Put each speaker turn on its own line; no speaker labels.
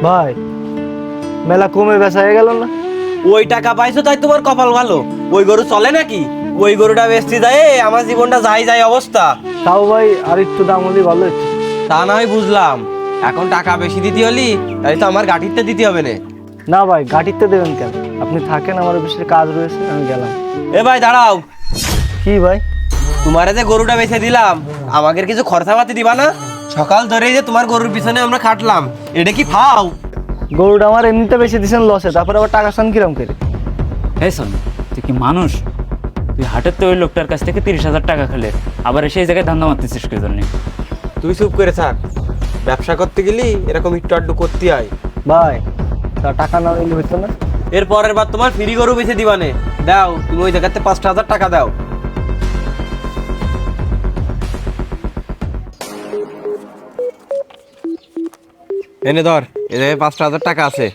ভাই মেলা কমে বেচা হয়ে গেল না?
ওই টাকা পাইছো তাই তোমার কপাল ভালো। ওই গরু চলে নাকি? ওই গরুটা বেচতে যায় আমার জীবনটা যাই যাই অবস্থা।
তাও ভাই আর একটু দাম হলে ভালো হতো।
তা না হয় বুঝলাম, এখন টাকা বেশি দিতে হলি তাই তো আমার গাঠিতে দিতে হবে না।
না ভাই গাড়িতে দেবেন কেন? আপনি থাকেন, আমার অফিসের কাজ রয়েছে, আমি গেলাম।
এ ভাই দাঁড়াও,
কি ভাই?
তোমারে যে গরুটা বেচে দিলাম আমাকে কিছু খরচাপাতি দিবা না? সকাল ধরে যে তোমার গরুর পিছনে আমরা খাটলাম, এটা কি ফাও?
গরুটা আমার এমনিতে বেশি দিয়েছেন লসে, তারপরে আবার টাকা চান কিরম করে?
হ্যাঁ শোন, তুই কি মানুষ? তুই হাটের তো ওই লোকটার কাছ থেকে 30,000 টাকা খেলে আবার সেই জায়গায় ধান্দা মারতেছিস কি জন্য?
তুই চুপ করে থাক। ব্যবসা করতে গেলি এরকম একটু আড্ডু করতে হয়।
ভাই তা টাকা না নিলে হইতো না?
এর পরের বার তোমার ফ্রি গরু বেচে দিবানে। দাও, তুমি ওই জায়গাতে 5,000 টাকা দাও। এনে ধর, এ জায়গায় 5,000 টাকা আছে।